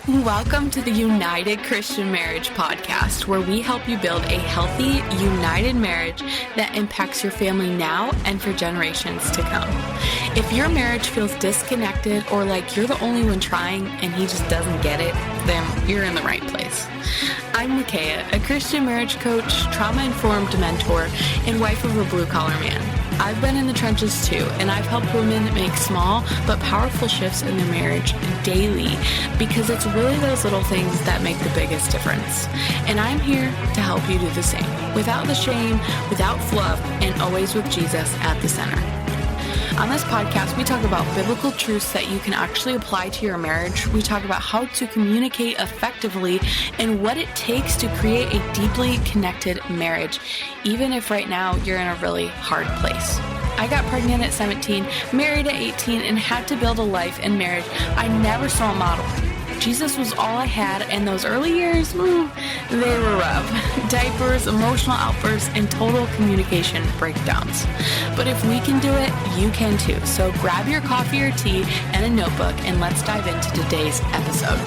Welcome to the United Christian Marriage Podcast, where we help you build a healthy, united marriage that impacts your family now and for generations to come. If your marriage feels disconnected or like you're the only one trying and he just doesn't get it, then you're in the right place. I'm Micaiah, a Christian marriage coach, trauma-informed mentor, and wife of a blue-collar man. I've been in the trenches too, and I've helped women make small but powerful shifts in their marriage daily because it's really those little things that make the biggest difference. And I'm here to help you do the same, without the shame, without fluff, and always with Jesus at the center. On this podcast, we talk about biblical truths that you can actually apply to your marriage. We talk about how to communicate effectively and what it takes to create a deeply connected marriage, even if right now you're in a really hard place. I got pregnant at 17, married at 18, and had to build a life and marriage I never saw modeled. Jesus was all I had, and those early years, they were rough. Diapers, emotional outbursts, and total communication breakdowns. But if we can do it, you can too. So grab your coffee or tea and a notebook, and let's dive into today's episode.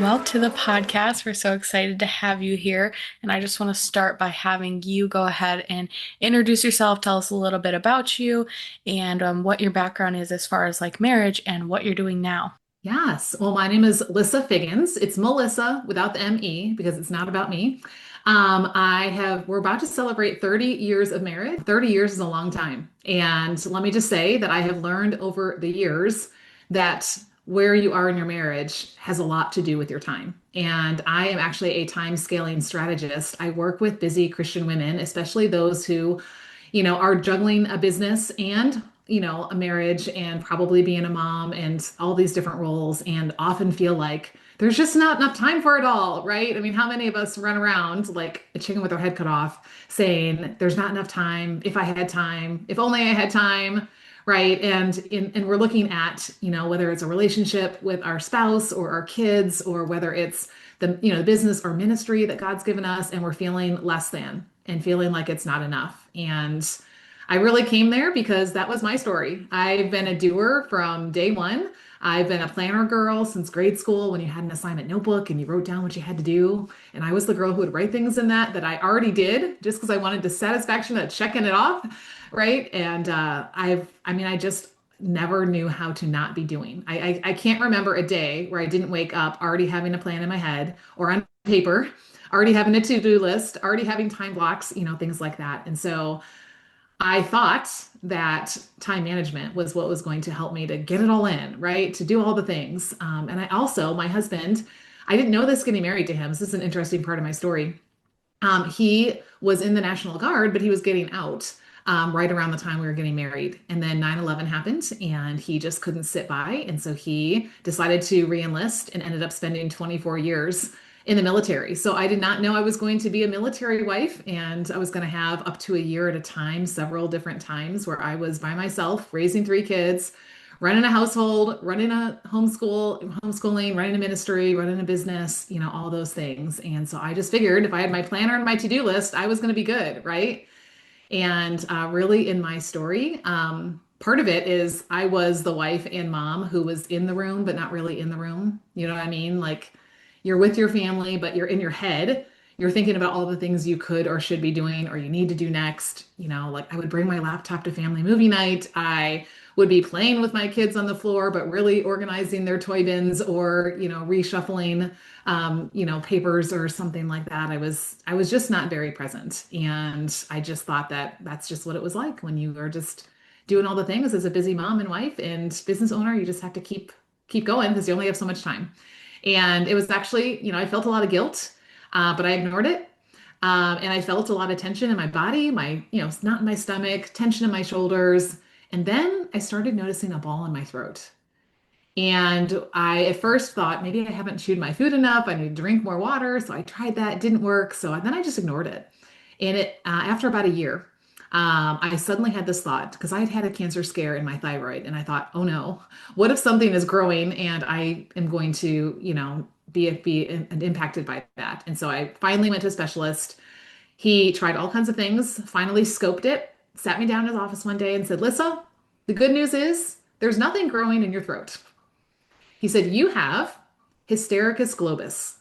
Welcome to the podcast. We're so excited to have you here. And I just want to start by having you go ahead and introduce yourself. Tell us a little bit about you and what your background is as far as like marriage and what you're doing now. Yes. Well, my name is Lissa Figgins. It's Melissa without the M-E because it's not about me. We're about to celebrate 30 years of marriage. 30 years is a long time. And let me just say that I have learned over the years that where you are in your marriage has a lot to do with your time. And I am actually a time scaling strategist. I work with busy Christian women, especially those who, are juggling a business and a marriage and probably being a mom and all these different roles and often feel like there's just not enough time for it all, right? I mean, how many of us run around like a chicken with our head cut off saying there's not enough time, if I had time, if only I had time, right? And we're looking at, whether it's a relationship with our spouse or our kids or whether it's the business or ministry that God's given us and we're feeling less than and feeling like it's not enough. And I really came there because that was my story. I've been a doer from day one. I've been a planner girl since grade school when you had an assignment notebook and you wrote down what you had to do. And I was the girl who would write things in that I already did just because I wanted the satisfaction of checking it off, right? And I just never knew how to not be doing. I can't remember a day where I didn't wake up already having a plan in my head or on paper, already having a to-do list, already having time blocks, things like that. And so I thought that time management was what was going to help me to get it all in, right? To do all the things. My husband, I didn't know this getting married to him. This is an interesting part of my story. He was in the National Guard, but he was getting out right around the time we were getting married. And then 9/11 happened and he just couldn't sit by. And so he decided to re-enlist and ended up spending 24 years in the military. So I did not know I was going to be a military wife and I was going to have up to a year at a time, several different times where I was by myself, raising 3 kids, running a household, running a homeschooling, running a ministry, running a business, all those things. And so I just figured if I had my planner and my to-do list, I was going to be good, right? And really in my story, part of it is I was the wife and mom who was in the room, but not really in the room. You know what I mean? Like, you're with your family, but you're in your head. You're thinking about all the things you could or should be doing or you need to do next. Like I would bring my laptop to family movie night. I would be playing with my kids on the floor, but really organizing their toy bins or, reshuffling, papers or something like that. I was just not very present. And I just thought that that's just what it was like when you are just doing all the things as a busy mom and wife and business owner. You just have to keep going because you only have so much time. And it was actually, I felt a lot of guilt, but I ignored it. And I felt a lot of tension in my body, knot in my stomach, tension in my shoulders. And then I started noticing a ball in my throat. And I at first thought maybe I haven't chewed my food enough. I need to drink more water. So I tried that. It didn't work. So then I just ignored it. And after about a year, I suddenly had this thought because I had had a cancer scare in my thyroid. And I thought, oh no, what if something is growing and I am going to, be impacted by that? And so I finally went to a specialist. He tried all kinds of things, finally scoped it, sat me down in his office one day and said, Lissa, the good news is there's nothing growing in your throat. He said, you have hystericus globus.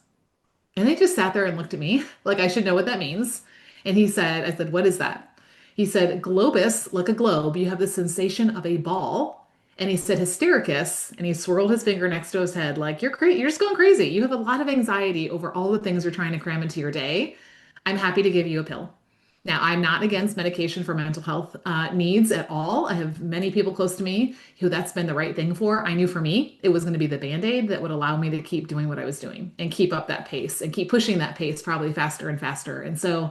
And they just sat there and looked at me like I should know what that means. And I said, what is that? He said, globus, like a globe, you have the sensation of a ball. And he said, hystericus, and he swirled his finger next to his head, like, you're just going crazy. You have a lot of anxiety over all the things you're trying to cram into your day. I'm happy to give you a pill. Now, I'm not against medication for mental health needs at all. I have many people close to me who that's been the right thing for. I knew for me, it was going to be the Band-Aid that would allow me to keep doing what I was doing and keep up that pace and keep pushing that pace probably faster and faster. And so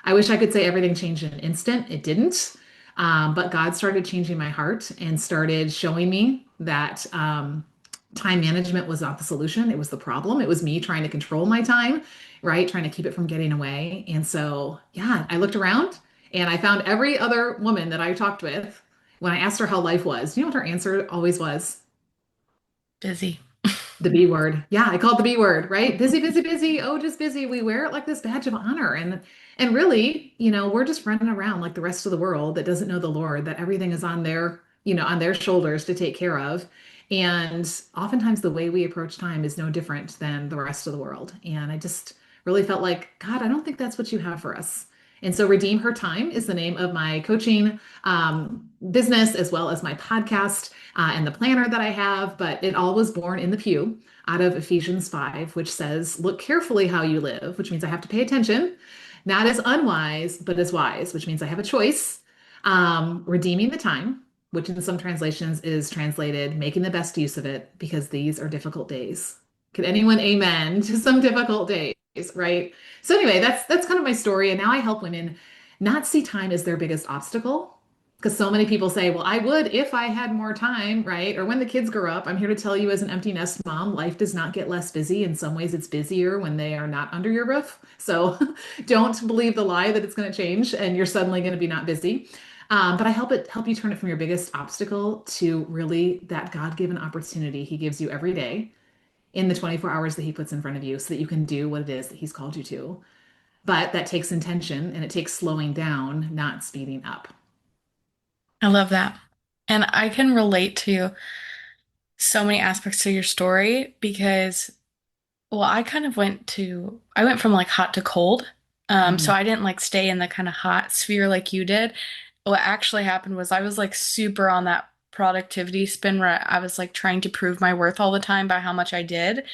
I wish I could say everything changed in an instant. It didn't. But God started changing my heart and started showing me that time management was not the solution. It was the problem. It was me trying to control my time, right? Trying to keep it from getting away. And so, yeah, I looked around and I found every other woman that I talked with when I asked her how life was. You know what her answer always was? Busy. The B word. Yeah, I call it the B word, right? Busy, busy, busy. Oh, just busy. We wear it like this badge of honor. And really, we're just running around like the rest of the world that doesn't know the Lord, that everything is on on their shoulders to take care of. And oftentimes the way we approach time is no different than the rest of the world. And I just really felt like, God, I don't think that's what you have for us. And so Redeem Her Time is the name of my coaching business, as well as my podcast and the planner that I have. But it all was born in the pew out of Ephesians 5, which says, look carefully how you live, which means I have to pay attention, not as unwise, but as wise, which means I have a choice. Redeeming the time, which in some translations is translated making the best use of it because these are difficult days. Could anyone amen to some difficult days, right? So anyway, that's kind of my story. And now I help women not see time as their biggest obstacle. Because so many people say, well, I would if I had more time, right? Or when the kids grow up. I'm here to tell you, as an empty nest mom, life does not get less busy. In some ways, it's busier when they are not under your roof. So don't believe the lie that it's going to change and you're suddenly going to be not busy. But I help you turn it from your biggest obstacle to really that God-given opportunity He gives you every day in the 24 hours that He puts in front of you so that you can do what it is that He's called you to. But that takes intention and it takes slowing down, not speeding up. I love that. And I can relate to so many aspects to your story because, well, I went from like hot to cold. So Mhm. I didn't like stay in the kind of hot sphere like you did. What actually happened was I was like super on that productivity spin where I was like trying to prove my worth all the time by how much I did.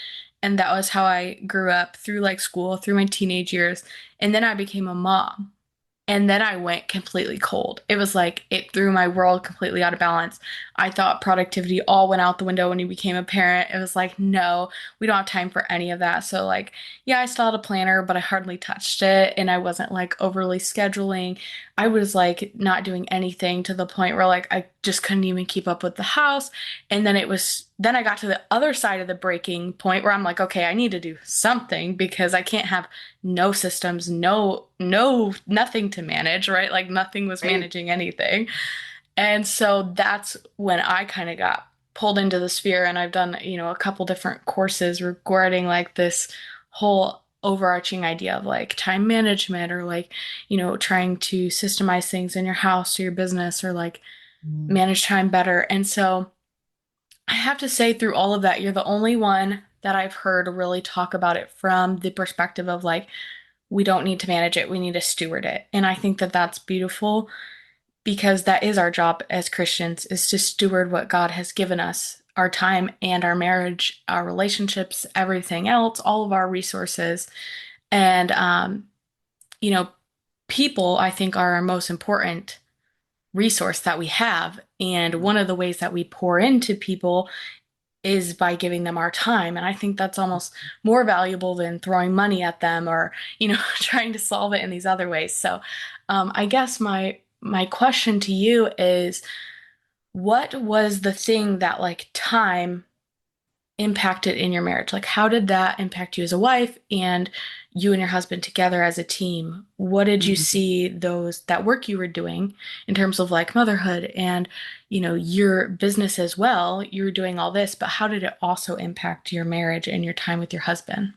And that was how I grew up through like school, through my teenage years. And then I became a mom. And then I went completely cold. It was like it threw my world completely out of balance. I thought productivity all went out the window when you became a parent. It was like, no, we don't have time for any of that. So, like, yeah, I still had a planner, but I hardly touched it. And I wasn't like overly scheduling. I was like not doing anything to the point where like I just couldn't even keep up with the house. And then I got to the other side of the breaking point where I'm like, okay, I need to do something because I can't have no systems, nothing to manage, right? Like nothing was Right. managing anything. And so that's when I kind of got pulled into the sphere and I've done, a couple different courses regarding like this whole overarching idea of like time management or like, trying to systemize things in your house or your business or like Mm. manage time better. And so I have to say, through all of that, you're the only one that I've heard really talk about it from the perspective of like, we don't need to manage it, we need to steward it. And I think that that's beautiful because that is our job as Christians is to steward what God has given us, our time and our marriage, our relationships, everything else, all of our resources. And you know, people I think are our most important resource that we have. And one of the ways that we pour into people is by giving them our time. And I think that's almost more valuable than throwing money at them or, trying to solve it in these other ways. So, I guess my question to you is, what was the thing that like time impacted in your marriage? Like, how did that impact you as a wife and you and your husband together as a team? What did you Mm. see that work you were doing in terms of like motherhood and, your business as well? You were doing all this, but how did it also impact your marriage and your time with your husband?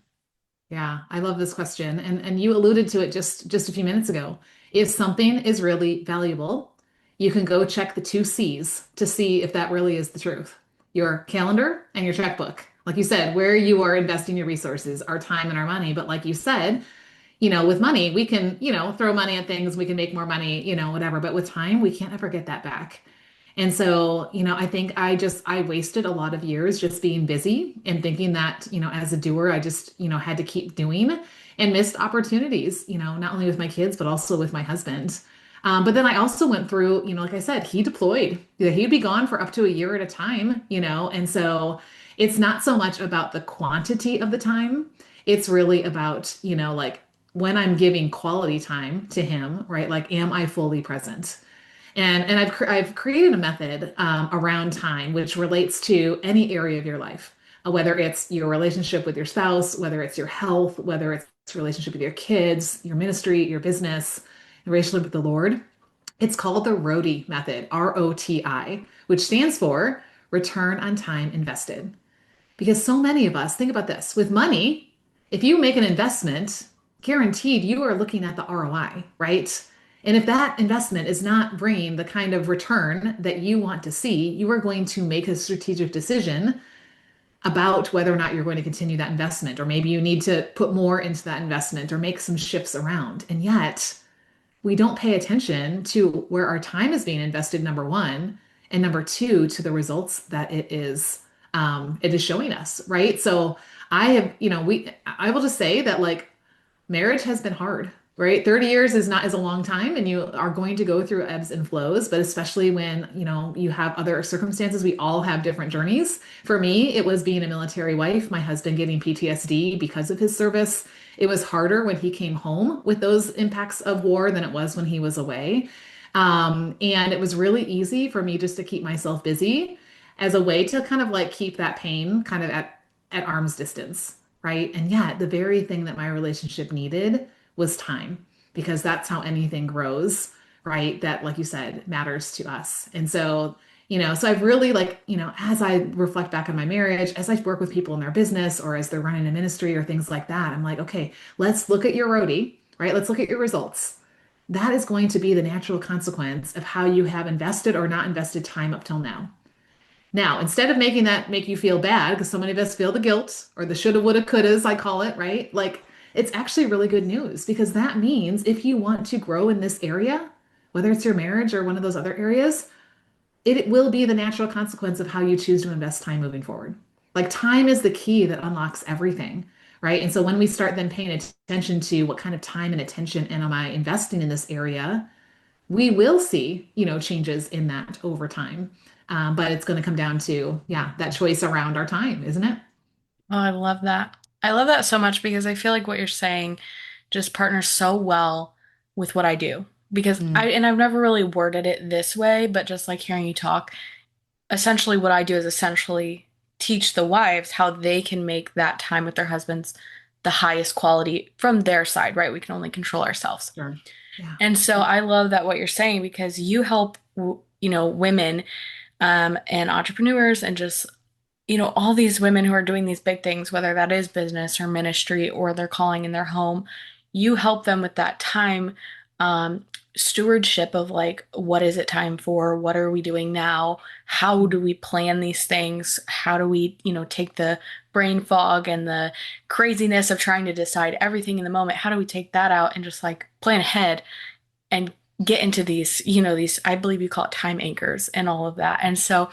Yeah, I love this question. And you alluded to it just a few minutes ago. If something is really valuable, you can go check the two C's to see if that really is the truth. Your calendar and your checkbook. Like you said, where you are investing your resources, our time and our money. But like you said, with money, we can, throw money at things, we can make more money, whatever. But with time, we can't ever get that back. And so, I think I wasted a lot of years just being busy and thinking that, as a doer, I just, had to keep doing and missed opportunities, not only with my kids, but also with my husband. But then I also went through, like I said, he deployed. He'd be gone for up to a year at a time, and so it's not so much about the quantity of the time. It's really about, like when I'm giving quality time to him, right? Like, am I fully present? And I've created a method around time which relates to any area of your life, whether it's your relationship with your spouse, whether it's your health, whether it's relationship with your kids, your ministry, your business, your relationship with the Lord. It's called the ROTI method, ROTI, which stands for Return on Time Invested. Because so many of us, think about this, with money, if you make an investment, guaranteed you are looking at the ROI, right? And if that investment is not bringing the kind of return that you want to see, you are going to make a strategic decision about whether or not you're going to continue that investment, or maybe you need to put more into that investment or make some shifts around. And yet, we don't pay attention to where our time is being invested, number one, and number two, to the results that it is showing us, right? So I have, I will just say that like marriage has been hard, right? 30 years is a long time, and you are going to go through ebbs and flows, but especially when, you have other circumstances, we all have different journeys. For me, it was being a military wife, my husband getting PTSD because of his service. It was harder when he came home with those impacts of war than it was when he was away. And it was really easy for me just to keep myself busy as a way to kind of like keep that pain kind of at arm's distance, right? And yet, the very thing that my relationship needed was time, because that's how anything grows, right? That, like you said, matters to us. And so, so I've really like, as I reflect back on my marriage, as I work with people in their business or as they're running a ministry or things like that, I'm like, okay, let's look at your roadie, right? Let's look at your results. That is going to be the natural consequence of how you have invested or not invested time up till now. Now, instead of making that make you feel bad, because so many of us feel the guilt or the shoulda, woulda, couldas, I call it, right? Like, it's actually really good news, because that means if you want to grow in this area, whether it's your marriage or one of those other areas, it will be the natural consequence of how you choose to invest time moving forward. Like, time is the key that unlocks everything, right? And so when we start then paying attention to what kind of time and attention am I investing in this area, we will see, changes in that over time. But it's going to come down to, yeah, that choice around our time, isn't it? Oh, I love that. I love that so much because I feel like what you're saying just partners so well with what I do. Because Mm, and I've never really worded it this way, but just like hearing you talk, essentially what I do is essentially teach the wives how they can make that time with their husbands the highest quality from their side, right? We can only control ourselves. sure. Yeah. And so I love that what you're saying because you help, women and entrepreneurs and just all these women who are doing these big things, whether that is business or ministry or they're calling in their home, you help them with that time um, stewardship of like, what is it time for? What are we doing now? How do we plan these things? How do we, take the brain fog and the craziness of trying to decide everything in the moment? How do we take that out and just like plan ahead and get into these, I believe you call it time anchors and all of that. And so,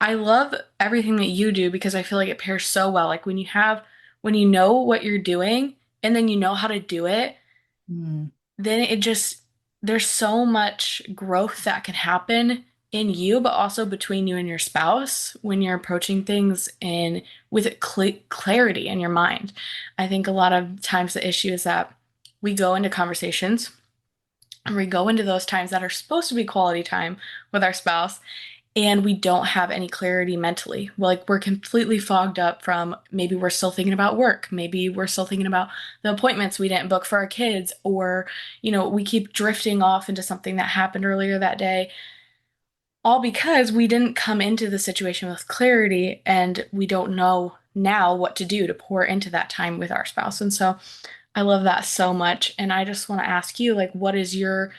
I love everything that you do because I feel like it pairs so well. Like when you know what you're doing and then you know how to do it, Mm, then there's so much growth that can happen in you, but also between you and your spouse when you're approaching things and with clarity in your mind. I think a lot of times the issue is that we go into conversations and we go into those times that are supposed to be quality time with our spouse and we don't have any clarity mentally. We're completely fogged up from maybe we're still thinking about work. Maybe we're still thinking about the appointments we didn't book for our kids, or, we keep drifting off into something that happened earlier that day, all because we didn't come into the situation with clarity and we don't know now what to do to pour into that time with our spouse. And so I love that so much. And I just want to ask you, like, what is your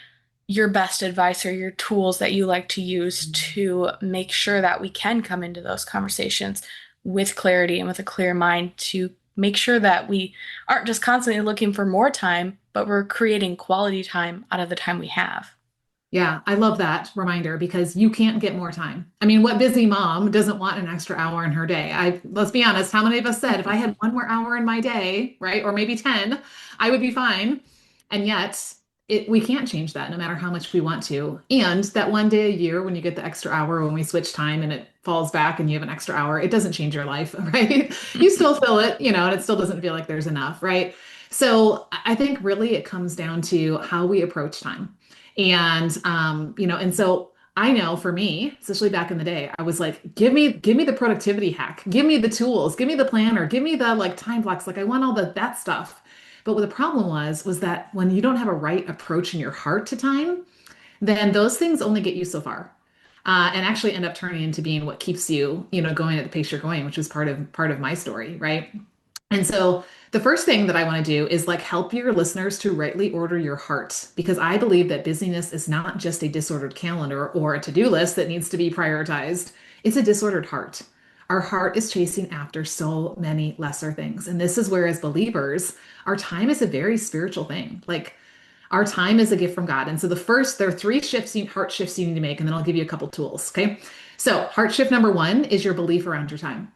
best advice or your tools that you like to use to make sure that we can come into those conversations with clarity and with a clear mind to make sure that we aren't just constantly looking for more time, but we're creating quality time out of the time we have. Yeah, I love that reminder because you can't get more time. I mean, what busy mom doesn't want an extra hour in her day? Let's be honest, how many of us said if I had one more hour in my day, right, or maybe 10, I would be fine. And yet, we can't change that no matter how much we want to. And that one day a year when you get the extra hour when we switch time and it falls back and you have an extra hour, it doesn't change your life, right? You still feel it, and it still doesn't feel like there's enough, right? So I think really it comes down to how we approach time. And so I know for me, especially back in the day, I was like, give me the productivity hack, give me the tools, give me the planner, give me the like time blocks. Like I want all that stuff. But what the problem was that when you don't have a right approach in your heart to time, then those things only get you so far. And actually end up turning into being what keeps you, going at the pace you're going, which is part of my story, right? And so the first thing that I want to do is like help your listeners to rightly order your heart because I believe that busyness is not just a disordered calendar or a to-do list that needs to be prioritized. It's a disordered heart. Our heart is chasing after so many lesser things. And this is where, as believers, our time is a very spiritual thing. Like our time is a gift from God. And so there are three heart shifts you need to make, and then I'll give you a couple tools. Okay. So heart shift number one is your belief around your time.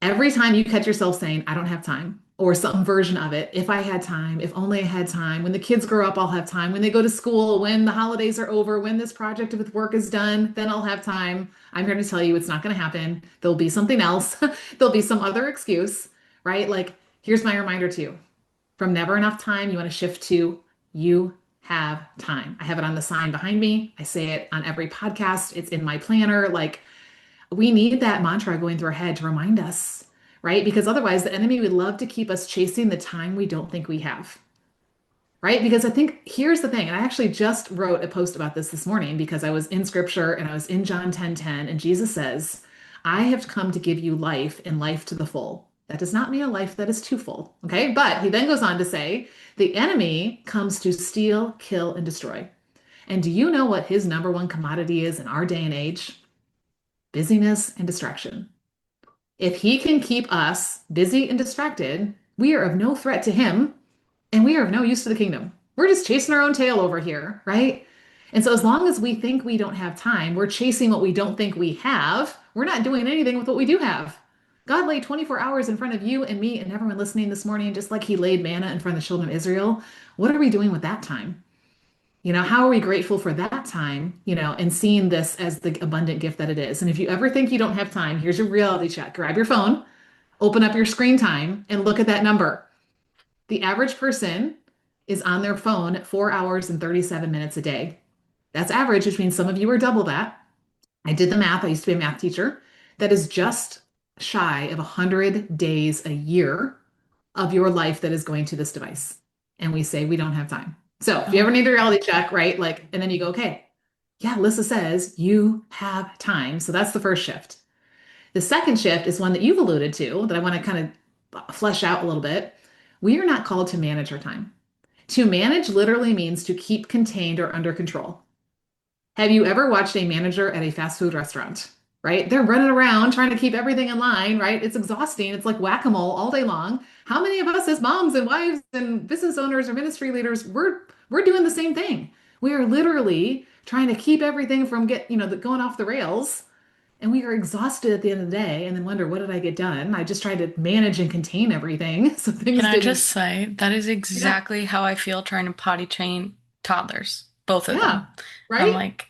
Every time you catch yourself saying, I don't have time, or some version of it, if I had time, if only I had time, when the kids grow up, I'll have time, when they go to school, when the holidays are over, when this project with work is done, then I'll have time. I'm here to tell you it's not going to happen. There'll be something else, there'll be some other excuse, right? Like, here's my reminder to you from never enough time, you want to shift to you have time. I have it on the sign behind me. I say it on every podcast, it's in my planner. Like, we need that mantra going through our head to remind us, right? Because otherwise, the enemy would love to keep us chasing the time we don't think we have, right? Because I think here's the thing, and I actually just wrote a post about this morning because I was in scripture and I was in John 10:10, and Jesus says, I have come to give you life and life to the full. That does not mean a life that is too full, okay? But he then goes on to say, the enemy comes to steal, kill, and destroy. And do you know what his number one commodity is in our day and age? Busyness and distraction. If he can keep us busy and distracted, we are of no threat to him and we are of no use to the kingdom. We're just chasing our own tail over here, right? And so, as long as we think we don't have time, we're chasing what we don't think we have. We're not doing anything with what we do have. God laid 24 hours in front of you and me and everyone listening this morning, just like he laid manna in front of the children of Israel. What are we doing with that time? How are we grateful for that time, and seeing this as the abundant gift that it is? And if you ever think you don't have time, here's your reality check. Grab your phone, open up your screen time, and look at that number. The average person is on their phone 4 hours and 37 minutes a day. That's average, which means some of you are double that. I did the math. I used to be a math teacher. That is just shy of 100 days a year of your life that is going to this device. And we say we don't have time. So if you ever need a reality check, right? Like, and then you go, okay, yeah, Lissa says you have time. So that's the first shift. The second shift is one that you've alluded to that I want to kind of flesh out a little bit. We are not called to manage our time. To manage literally means to keep contained or under control. Have you ever watched a manager at a fast food restaurant? Right? They're running around trying to keep everything in line, right? It's exhausting. It's like whack-a-mole all day long. How many of us as moms and wives and business owners or ministry leaders, we're doing the same thing. We are literally trying to keep everything from going off the rails. And we are exhausted at the end of the day and then wonder, what did I get done? I just tried to manage and contain everything. So things Can I didn't. just say that is Yeah. exactly how I feel trying to potty train toddlers, both of Yeah. them. I'm Right? like,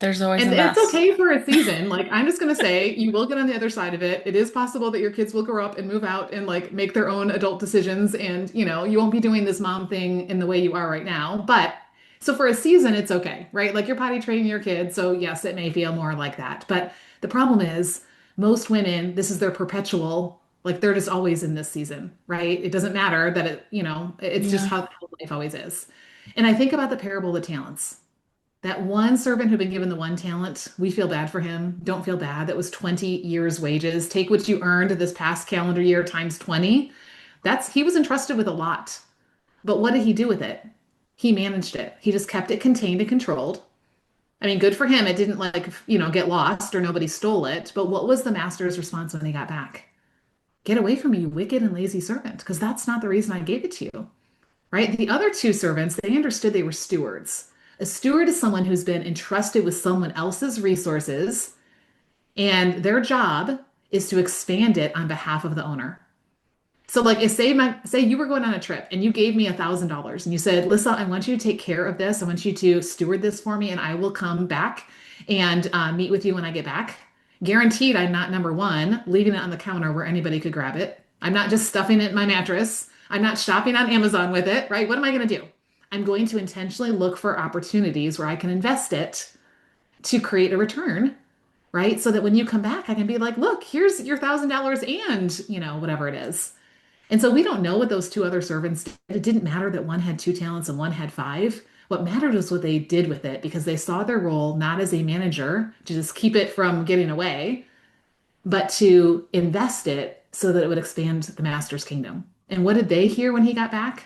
there's always a And it's mess. okay for a season. Like, I'm just going to say, you will get on the other side of it. It is possible that your kids will grow up and move out and like make their own adult decisions. And, you won't be doing this mom thing in the way you are right now. But so for a season, it's okay, right? Like you're potty training your kids. So yes, it may feel more like that. But the problem is, most women, this is their perpetual, like they're just always in this season, right? It doesn't matter that it's just Yeah. how life always is. And I think about the parable of the talents. That one servant who'd been given the one talent, we feel bad for him. Don't feel bad. That was 20 years' wages. Take what you earned this past calendar year times 20. He was entrusted with a lot. But what did he do with it? He managed it. He just kept it contained and controlled. I mean, good for him. It didn't get lost or nobody stole it. But what was the master's response when he got back? Get away from me, you wicked and lazy servant, because that's not the reason I gave it to you, right? The other two servants, they understood they were stewards. A steward is someone who's been entrusted with someone else's resources, and their job is to expand it on behalf of the owner. So like if say you were going on a trip and you gave me $1,000 and you said, Lissa, I want you to take care of this. I want you to steward this for me and I will come back and meet with you when I get back. Guaranteed I'm not number one, leaving it on the counter where anybody could grab it. I'm not just stuffing it in my mattress. I'm not shopping on Amazon with it, right? What am I going to do? I'm going to intentionally look for opportunities where I can invest it to create a return, right? So that when you come back, I can be like, look, here's your $1,000 and, whatever it is. And so we don't know what those two other servants did. It didn't matter that one had 2 talents and one had five. What mattered was what they did with it because they saw their role not as a manager to just keep it from getting away, but to invest it so that it would expand the master's kingdom. And what did they hear when he got back?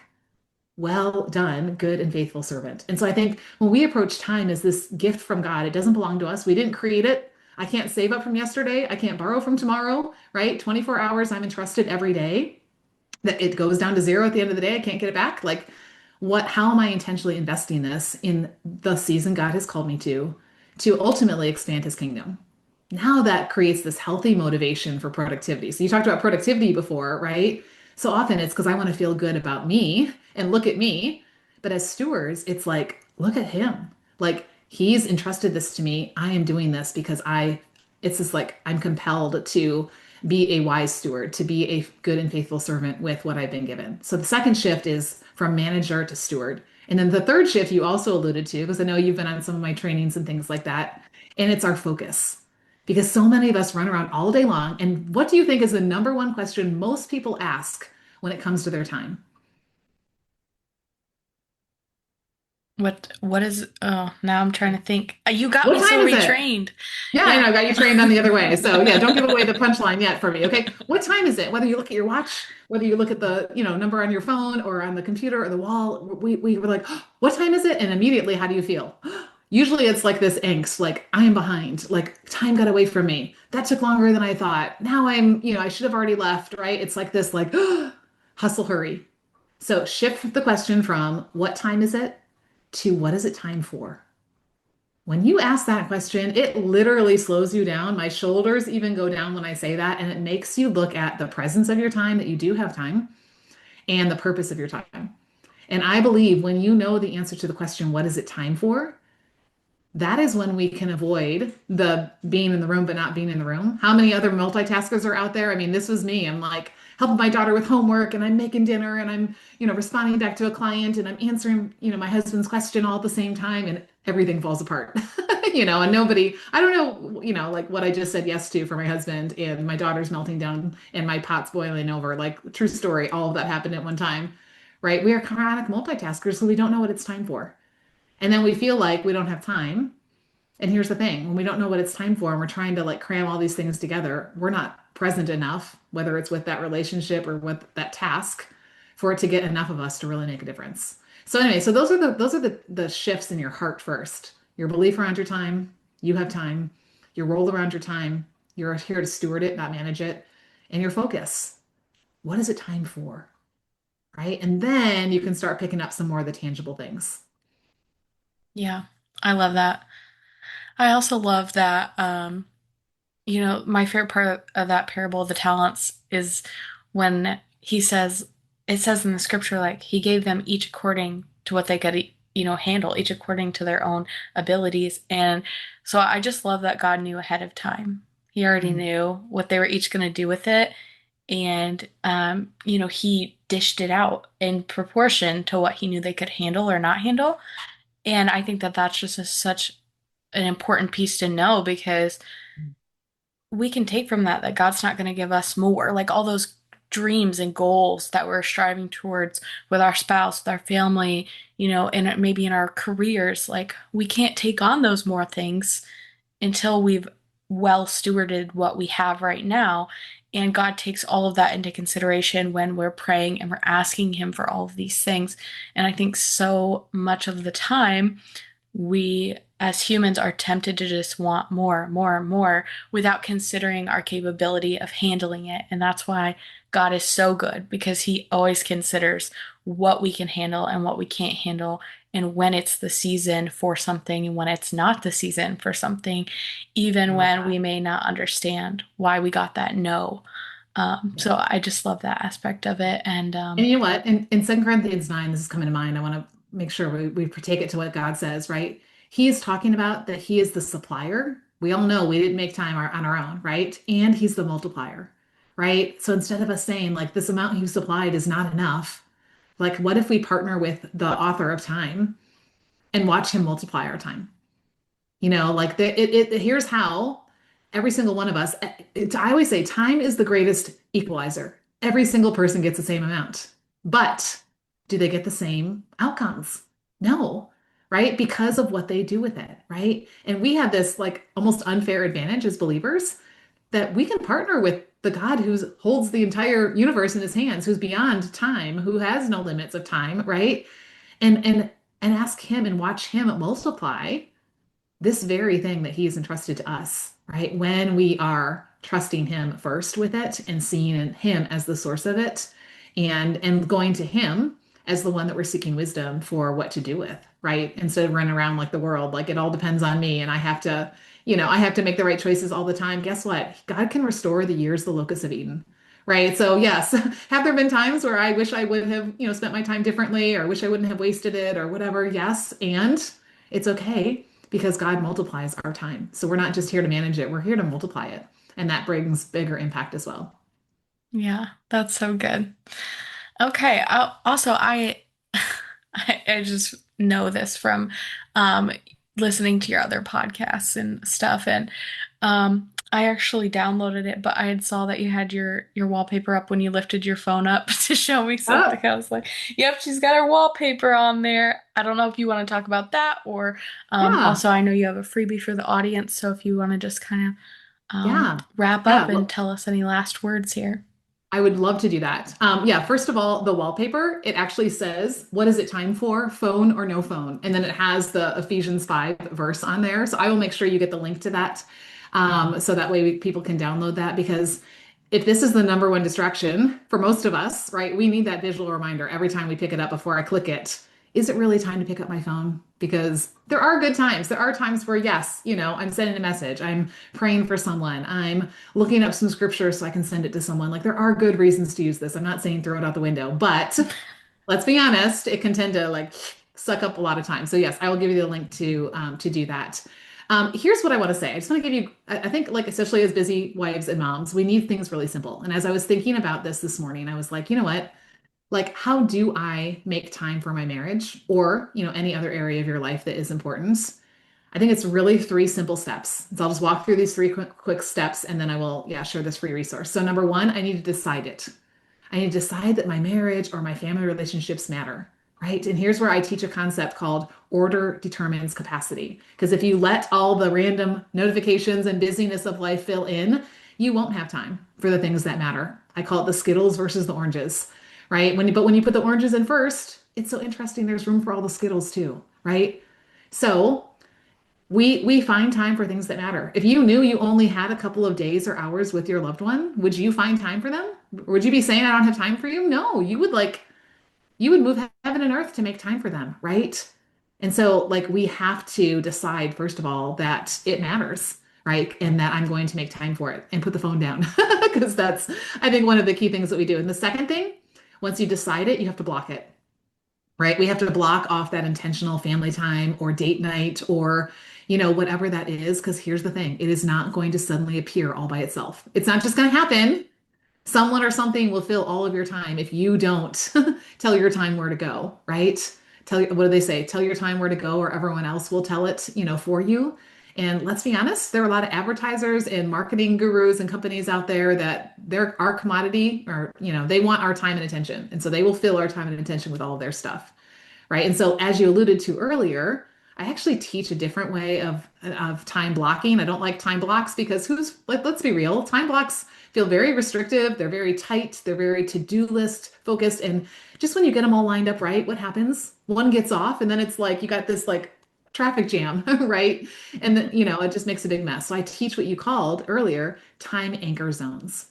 Well done, good and faithful servant. And so I think when we approach time as this gift from God, it doesn't belong to us. We didn't create it. I can't save up from yesterday. I can't borrow from tomorrow, right? 24 hours I'm entrusted every day that it goes down to zero at the end of the day. I can't get it back. Like, how am I intentionally investing this in the season God has called me to ultimately expand his kingdom? Now that creates this healthy motivation for productivity. So you talked about productivity before, right? So often it's because I want to feel good about me and look at me. But as stewards, it's like, look at him. Like, he's entrusted this to me. I am doing this because it's just like I'm compelled to be a wise steward, to be a good and faithful servant with what I've been given. So the second shift is from manager to steward. And then the third shift you also alluded to, because I know you've been on some of my trainings and things like that, and it's our focus. Because so many of us run around all day long. And what do you think is the number one question most people ask when it comes to their time? What is, oh, now I'm trying to think. You got What me time so is it? retrained. Yeah, I know. Yeah. I got you trained on the other way. So yeah, don't give away the punchline yet for me. Okay. What time is it? Whether you look at your watch, whether you look at the, number on your phone or on the computer or the wall, we were like, "Oh, what time is it? And immediately, how do you feel? Usually it's like this angst, like I am behind, like time got away from me. That took longer than I thought. Now I should have already left, right? It's like this, like hustle, hurry. So shift the question from what time is it to what is it time for? When you ask that question, it literally slows you down. My shoulders even go down when I say that, and it makes you look at the presence of your time, that you do have time, and the purpose of your time. And I believe when you know the answer to the question, what is it time for? That is when we can avoid the being in the room but not being in the room. How many other multitaskers are out there? I mean, this was me. I'm like helping my daughter with homework and I'm making dinner and I'm, responding back to a client and I'm answering, my husband's question all at the same time and everything falls apart. And nobody, I don't know, like what I just said yes to for my husband and my daughter's melting down and my pot's boiling over. Like true story, all of that happened at one time, right? We are chronic multitaskers, so we don't know what it's time for. And then we feel like we don't have time. And here's the thing, when we don't know what it's time for and we're trying to like cram all these things together, we're not present enough, whether it's with that relationship or with that task, for it to get enough of us to really make a difference. So anyway, so those are the shifts in your heart first. Your belief around your time, you have time, your role around your time, you're here to steward it, not manage it, and your focus. What is it time for? Right? And then you can start picking up some more of the tangible things. Yeah. I love that. I also love that, my favorite part of that parable of the talents is when it says in the scripture, like he gave them each according to what they could, handle, each according to their own abilities. And so I just love that God knew ahead of time. He already Mm. knew what they were each going to do with it. And, he dished it out in proportion to what he knew they could handle or not handle. And I think that that's just such an important piece to know because we can take from that God's not going to give us more. Like all those dreams and goals that we're striving towards with our spouse, with our family, and maybe in our careers, like we can't take on those more things until we've well stewarded what we have right now. And God takes all of that into consideration when we're praying and we're asking Him for all of these things. And I think so much of the time, we as humans are tempted to just want more, more, more without considering our capability of handling it. And that's why God is so good because he always considers what we can handle and what we can't handle, and when it's the season for something and when it's not the season for something, even I love when that. we may not understand why we got that no. So I just love that aspect of it. And And you know what? In 2 Corinthians 9, this is coming to mind. I want to make sure we take it to what God says, right? He is talking about that he is the supplier. We all know we didn't make time on our own, right? And he's the multiplier, right? So instead of us saying, like, this amount you supplied is not enough, like, what if we partner with the author of time and watch him multiply our time? Like here's how every single one of us, I always say time is the greatest equalizer. Every single person gets the same amount, but do they get the same outcomes? No, right? Because of what they do with it, right? And we have this like almost unfair advantage as believers that we can partner with the God who holds the entire universe in his hands, who's beyond time, who has no limits of time, right? And ask him and watch him multiply this very thing that he has entrusted to us, right? When we are trusting him first with it and seeing him as the source of it and going to him as the one that we're seeking wisdom for what to do with, right? Instead of running around like the world, like it all depends on me and I have to make the right choices all the time. Guess what? God can restore the years the locusts have eaten. Right. So yes, have there been times where I wish I would have, spent my time differently or wish I wouldn't have wasted it or whatever? Yes. And it's okay because God multiplies our time. So we're not just here to manage it, we're here to multiply it. And that brings bigger impact as well. yeah, that's so good. Okay. I just know this from um, listening to your other podcasts and stuff, and I actually downloaded it, but I had saw that you had your wallpaper up when you lifted your phone up to show me something. Oh, I was like, "Yep, she's got her wallpaper on there." I don't know if you want to talk about that, or yeah. also I know you have a freebie for the audience, so if you want to just kind of Yeah. wrap up Yeah. and tell us any last words here. I would love to do that. Yeah, first of all, the wallpaper, it actually says, what is it time for? Phone or no phone? And then it has the Ephesians 5 verse on there. So I will make sure you get the link to that. So that way people can download that because if this is the number one distraction for most of us, right, we need that visual reminder every time we pick it up before I click it. Is it really time to pick up my phone? Because there are good times. There are times where, yes, I'm sending a message, I'm praying for someone, I'm looking up some scripture so I can send it to someone. Like there are good reasons to use this. I'm not saying throw it out the window, but let's be honest, it can tend to like suck up a lot of time. So yes, I will give you the link to do that. Here's what I want to say. I just want to give you, I think like especially as busy wives and moms, we need things really simple. And as I was thinking about this morning, I was like, you know what? Like, how do I make time for my marriage or, any other area of your life that is important? I think it's really three simple steps. So I'll just walk through these three quick steps and then I will, yeah, share this free resource. So number one, I need to decide it. I need to decide that my marriage or my family relationships matter, right? And here's where I teach a concept called order determines capacity. Because if you let all the random notifications and busyness of life fill in, you won't have time for the things that matter. I call it the Skittles versus the oranges, right? But when you put the oranges in first, it's so interesting. There's room for all the Skittles too, right? So we find time for things that matter. If you knew you only had a couple of days or hours with your loved one, would you find time for them? Or would you be saying I don't have time for you? No, you would move heaven and earth to make time for them, right? And so like we have to decide first of all that it matters, right? And that I'm going to make time for it and put the phone down because that's I think one of the key things that we do. And the second thing, once you decide it, you have to block it, right? We have to block off that intentional family time or date night or, whatever that is. Because here's the thing, it is not going to suddenly appear all by itself. It's not just going to happen. Someone or something will fill all of your time if you don't tell your time where to go, right? What do they say? Tell your time where to go, or everyone else will tell it, for you. And let's be honest, there are a lot of advertisers and marketing gurus and companies out there that they're our commodity, or they want our time and attention. And so they will fill our time and attention with all of their stuff, right? And so as you alluded to earlier, I actually teach a different way of time blocking. I don't like time blocks because who's like, let's be real, time blocks feel very restrictive, they're very tight, they're very to-do list focused. And just when you get them all lined up right, what happens? One gets off, and then it's like you got this like traffic jam, right? And it just makes a big mess. So I teach what you called earlier time anchor zones,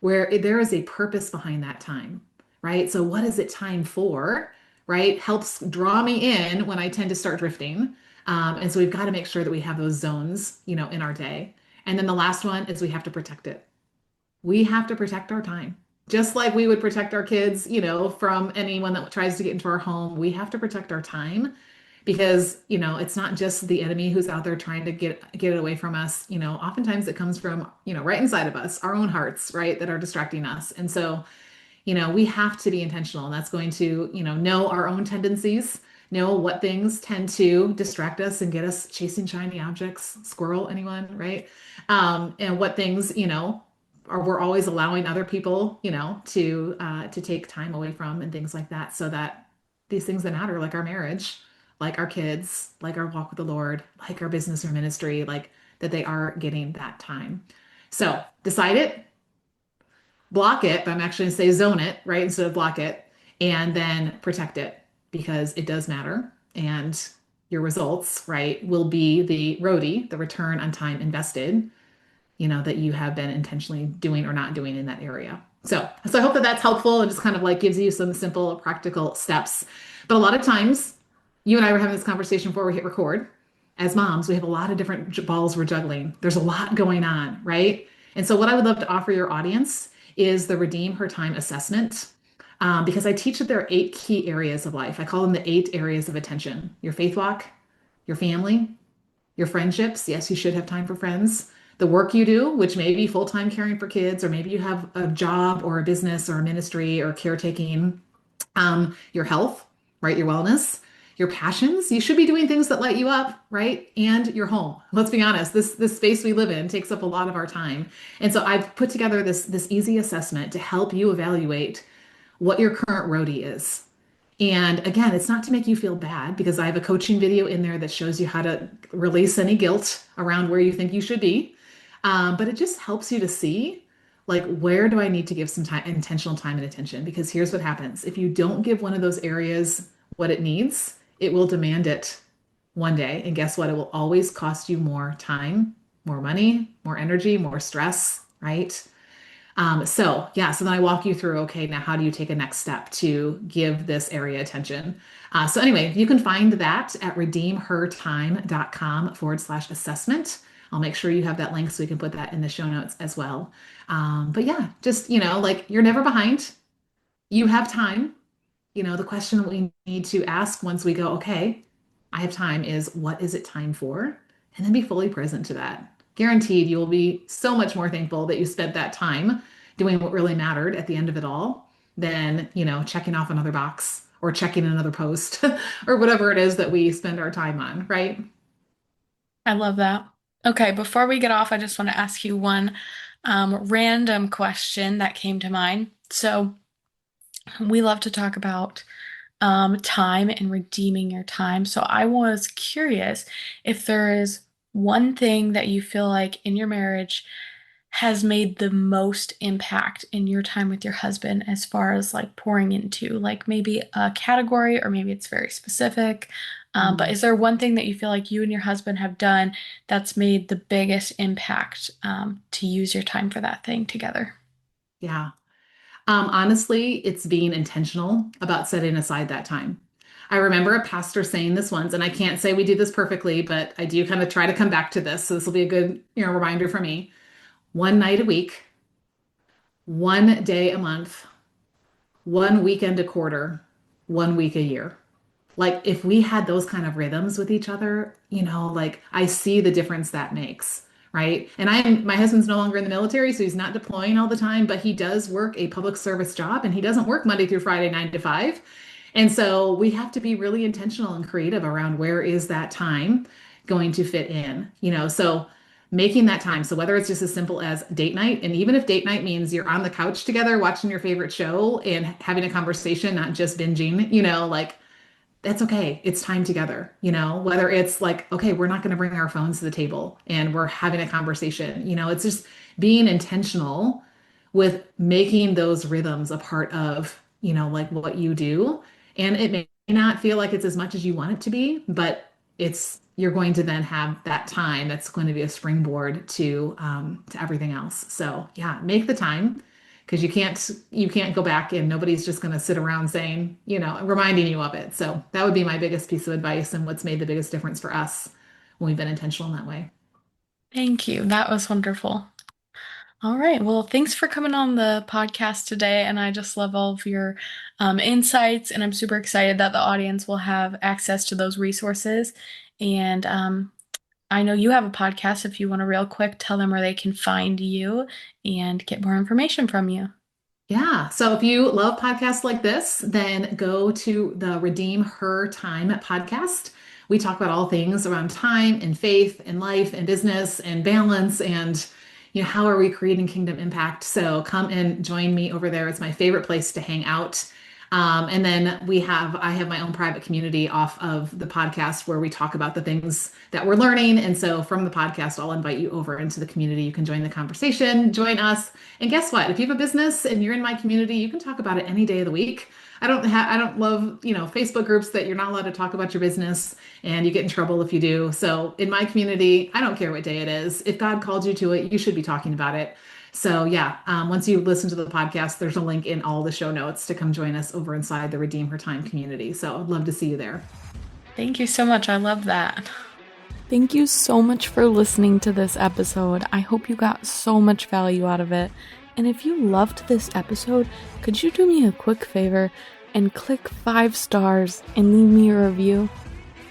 where there is a purpose behind that time, right? So what is it time for, right? Helps draw me in when I tend to start drifting. And so we've got to make sure that we have those zones, in our day. And then the last one is we have to protect it. We have to protect our time. Just like we would protect our kids, from anyone that tries to get into our home, we have to protect our time because, it's not just the enemy who's out there trying to get it away from us. Oftentimes it comes from, right inside of us, our own hearts, right, that are distracting us. And so, we have to be intentional, and that's going to, know our own tendencies, know what things tend to distract us and get us chasing shiny objects, squirrel, anyone, right? And what things, or we're always allowing other people, to take time away from and things like that, so that these things that matter, like our marriage, like our kids, like our walk with the Lord, like our business or ministry, like that they are getting that time. So decide it, block it, but I'm actually going to say zone it, right? Instead of block it, and then protect it because it does matter. And your results, right, will be the ROTI, the return on time invested, that you have been intentionally doing or not doing in that area. So I hope that that's helpful and just kind of like gives you some simple, practical steps. But a lot of times, you and I were having this conversation before we hit record. As moms, we have a lot of different balls we're juggling. There's a lot going on, right? And so what I would love to offer your audience is the Redeem Her Time assessment. Because I teach that there are 8 key areas of life. I call them the 8 areas of attention: your faith walk, your family, your friendships. Yes, you should have time for friends. The work you do, which may be full-time caring for kids, or maybe you have a job or a business or a ministry or caretaking. Your health, right? Your wellness, your passions. You should be doing things that light you up, right? And your home. Let's be honest, this space we live in takes up a lot of our time. And so I've put together this easy assessment to help you evaluate what your current roadie is. And again, it's not to make you feel bad because I have a coaching video in there that shows you how to release any guilt around where you think you should be. But it just helps you to see, like, where do I need to give some time, intentional time and attention? Because here's what happens. If you don't give one of those areas what it needs, it will demand it one day. And guess what? It will always cost you more time, more money, more energy, more stress, right? So then I walk you through, okay, now how do you take a next step to give this area attention? So anyway, you can find that at redeemhertime.com/assessment. I'll make sure you have that link so we can put that in the show notes as well. But yeah, just, like you're never behind. You have time. The question that we need to ask once we go, okay, I have time is what is it time for? And then be fully present to that. Guaranteed, you will be so much more thankful that you spent that time doing what really mattered at the end of it all than, checking off another box or checking another post or whatever it is that we spend our time on, right? I love that. Okay, before we get off, I just want to ask you one random question that came to mind. So we love to talk about time and redeeming your time. So I was curious if there is one thing that you feel like in your marriage has made the most impact in your time with your husband as far as like pouring into, like maybe a category or maybe it's very specific. But is there one thing that you feel like you and your husband have done that's made the biggest impact to use your time for that thing together? Yeah. Honestly, it's being intentional about setting aside that time. I remember a pastor saying this once, and I can't say we do this perfectly, but I do kind of try to come back to this. So this will be a good, reminder for me. One night a week, one day a month, one weekend a quarter, one week a year. Like if we had those kind of rhythms with each other, like I see the difference that makes, right? And my husband's no longer in the military, so he's not deploying all the time, but he does work a public service job and he doesn't work Monday through Friday, 9 to 5. And so we have to be really intentional and creative around where is that time going to fit in, so making that time. So whether it's just as simple as date night, and even if date night means you're on the couch together watching your favorite show and having a conversation, not just binging, like that's okay. It's time together, whether it's like, okay, we're not going to bring our phones to the table and we're having a conversation, it's just being intentional with making those rhythms a part of, like what you do. And it may not feel like it's as much as you want it to be, but you're going to then have that time that's going to be a springboard to everything else. So yeah, make the time because you can't go back and nobody's just going to sit around saying, reminding you of it. So that would be my biggest piece of advice and what's made the biggest difference for us when we've been intentional in that way. Thank you. That was wonderful. All right. Well, thanks for coming on the podcast today. And I just love all of your insights. And I'm super excited that the audience will have access to those resources. And I know you have a podcast. If you want to real quick tell them where they can find you and get more information from you. Yeah. So if you love podcasts like this, then go to the Redeem Her Time podcast. We talk about all things around time and faith and life and business and balance and how are we creating kingdom impact? So come and join me over there. It's my favorite place to hang out. And then I have my own private community off of the podcast where we talk about the things that we're learning. And so from the podcast, I'll invite you over into the community. You can join the conversation, join us. And guess what? If you have a business and you're in my community, you can talk about it any day of the week. I don't love, Facebook groups that you're not allowed to talk about your business and you get in trouble if you do. So in my community, I don't care what day it is. If God called you to it, you should be talking about it. So yeah, once you listen to the podcast, there's a link in all the show notes to come join us over inside the Redeem Her Time community. So I'd love to see you there. Thank you so much. I love that. Thank you so much for listening to this episode. I hope you got so much value out of it. And if you loved this episode, could you do me a quick favor and click 5 stars and leave me a review?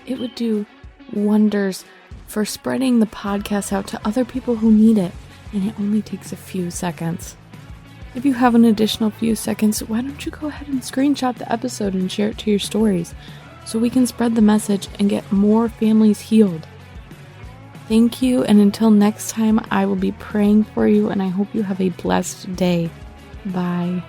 It would do wonders for spreading the podcast out to other people who need it. And it only takes a few seconds. If you have an additional few seconds, why don't you go ahead and screenshot the episode and share it to your stories so we can spread the message and get more families healed. Thank you, and until next time, I will be praying for you, and I hope you have a blessed day. Bye.